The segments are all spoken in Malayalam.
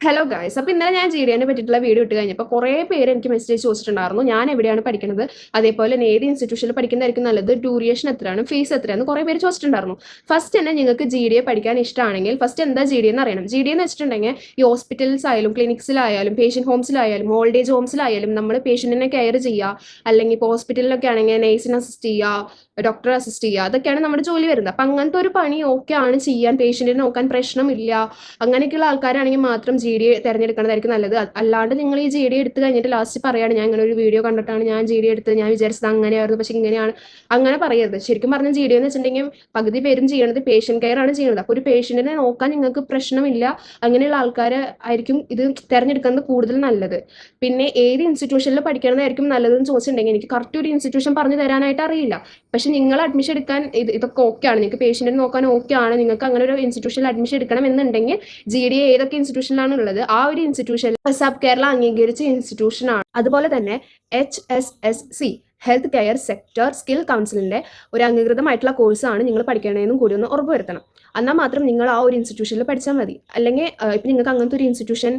Hello guys. അപ്പോൾ ഇന്നലെ ഞാൻ GDനെ പറ്റിയിട്ടുള്ള വീഡിയോ ഇട്ട് കഴിഞ്ഞപ്പോൾ കുറേ പേര് എനിക്ക് മെസ്സേജ് ചോദിച്ചിട്ടുണ്ടായിരുന്നു. ഞാൻ എവിടെയാണ് പഠിക്കുന്നത്, അതേപോലെ തന്നെ ഏത് ഇൻസ്റ്റിറ്റ്യൂഷനിൽ പഠിക്കുന്നതായിരിക്കും നല്ലത്, ഡ്യൂറേഷൻ എത്രയാണ്, ഫീസ് എത്രയാണ് കുറേ പേര് ചോദിച്ചിട്ടുണ്ടായിരുന്നു. ഫസ്റ്റ് തന്നെ നിങ്ങൾക്ക് GDയെ പഠിക്കാൻ ഇഷ്ടമാണെങ്കിൽ ഫസ്റ്റ് എന്താ GD എന്ന് അറിയണം. GD എന്ന് വെച്ചിട്ടുണ്ടെങ്കിൽ ഈ ഹോസ്പിറ്റൽസ് ആയാലും ക്ലിനിക്സിലായാലും പേഷ്യൻറ്റ് ഹോംസിലായാലും ഓൾഡ് ഏജ് ഹോംസിലായാലും നമ്മൾ പേഷ്യൻറ്റിനെ കെയർ ചെയ്യുക, അല്ലെങ്കിൽ ഇപ്പോൾ ഹോസ്പിറ്റലിലൊക്കെ ആണെങ്കിൽ നേഴ്സിനെ അസിസ്റ്റ് ചെയ്യുക, ഡോക്ടറെ അസിസ്റ്റ് ചെയ്യുക, അതൊക്കെയാണ് നമ്മുടെ ജോലി വരുന്നത്. അപ്പം അങ്ങനത്തെ ഒരു പണി ഓക്കെ ആണ് ചെയ്യാൻ, പേഷ്യൻറ്റിനെ നോക്കാൻ പ്രശ്നമില്ല, അങ്ങനെയൊക്കെയുള്ള ആൾക്കാരാണെങ്കിൽ മാത്രം GD തിരഞ്ഞെടുക്കുന്നതായിരിക്കും നല്ലത്. അല്ലാണ്ട് നിങ്ങൾ ഈ GD എടുത്ത് കഴിഞ്ഞിട്ട് ലാസ്റ്റ് പറയാണ് ഞാൻ ഇങ്ങനെ ഒരു വീഡിയോ കണ്ടിട്ടാണ് ഞാൻ GD എടുത്തത്, ഞാൻ വിചാരിച്ചത് അങ്ങനെയായിരുന്നു പക്ഷെ ഇങ്ങനെയാണ്, അങ്ങനെ പറയരുത്. ശരിക്കും പറഞ്ഞ GD എന്ന് വെച്ചിട്ടുണ്ടെങ്കിൽ പകുതി പേരും ചെയ്യണത് പേഷ്യൻ്റ് കെയർ ആണ് ചെയ്യുന്നത്. അപ്പോൾ ഒരു പേഷ്യൻറ്റിനെ നോക്കാൻ നിങ്ങൾക്ക് പ്രശ്നമില്ല, അങ്ങനെയുള്ള ആൾക്കാർ ആയിരിക്കും ഇത് തിരഞ്ഞെടുക്കുന്നത് കൂടുതൽ നല്ലത്. പിന്നെ ഏത് ഇൻസ്റ്റിറ്റ്യൂഷനിൽ പഠിക്കണതായിരിക്കും നല്ലതെന്ന് ചോദിച്ചിട്ടുണ്ടെങ്കിൽ എനിക്ക് കറക്റ്റ് ഒരു ഇൻസ്റ്റിറ്റ്യൂഷൻ പറഞ്ഞു തരാനായിട്ട് അറിയില്ല. പക്ഷെ നിങ്ങൾ അഡ്മിഷൻ എടുക്കാൻ ഇതൊക്കെ ഓക്കെ ആണ്, നിങ്ങൾക്ക് പേഷ്യൻറ്റിനെ നോക്കാൻ ഓക്കെ ആണ്, നിങ്ങൾക്ക് അങ്ങനെ ഒരു ഇൻസ്റ്റിറ്റ്യൂഷനിൽ അഡ്മിഷൻ എടുക്കണം എന്നുണ്ടെങ്കിൽ GD ഏതൊക്കെ ഇൻസ്റ്റിറ്റ്യൂഷനിലാണ് ഉള്ളത് ആ ഒരു ഇൻസ്റ്റിറ്റ്യൂഷൻ സബ് കേരള അംഗീകരിച്ച ഇൻസ്റ്റിറ്റ്യൂഷനാണ്. അതുപോലെ തന്നെ HSSC health care sector skill കൗൺസിലിൻ്റെ ഒരു അംഗീകൃതമായിട്ടുള്ള കോഴ്സാണ് നിങ്ങൾ പഠിക്കണമെന്നും കൂടി ഒന്ന് ഉറപ്പുവരുത്തണം. എന്നാൽ മാത്രം നിങ്ങൾ ആ ഒരു ഇൻസ്റ്റിറ്റ്യൂഷനിൽ പഠിച്ചാൽ മതി. അല്ലെങ്കിൽ ഇപ്പം നിങ്ങൾക്ക് അങ്ങനത്തെ ഒരു ഇൻസ്റ്റിറ്റ്യൂഷൻ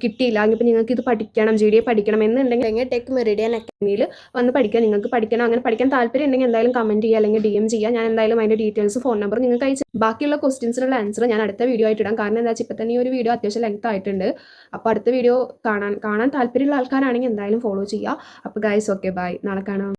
കിട്ടിയില്ല, ഇപ്പം നിങ്ങൾക്ക് ഇത് പഠിക്കണം, GD പഠിക്കണം എന്നുണ്ടെങ്കിൽ ടെക് മെറിഡിയൻ അക്കാദമിയിൽ വന്ന് പഠിക്കാൻ, നിങ്ങൾക്ക് പഠിക്കണം, അങ്ങനെ പഠിക്കാൻ താല്പര്യം ഉണ്ടെങ്കിൽ എന്തായാലും കമൻറ്റ് ചെയ്യുക അല്ലെങ്കിൽ DM ചെയ്യുക. ഞാൻ എന്തായാലും അതിൻ്റെ ഡീറ്റെയിൽസ് ഫോൺ നമ്പർ നിങ്ങൾക്ക് അയച്ചു. ബാക്കിയുള്ള ക്വസ്റ്റ്യൻസിനുള്ള ആൻസർ ഞാൻ അടുത്ത വീഡിയോ ആയിട്ട് ഇടാം. കാരണം എന്താ വെച്ചാൽ ഇപ്പം തന്നെ ഈ ഒരു വീഡിയോ അത്യാവശ്യം ലെങ്ത് ആയിട്ടുണ്ട്. അപ്പോൾ അടുത്ത വീഡിയോ കാണാൻ താല്പര്യമുള്ള ആൾക്കാരാണെങ്കിൽ എന്തായാലും ഫോളോ ചെയ്യുക. അപ്പോൾ ഗൈസ് ഓക്കെ ബൈ, നാളെ കാണാം.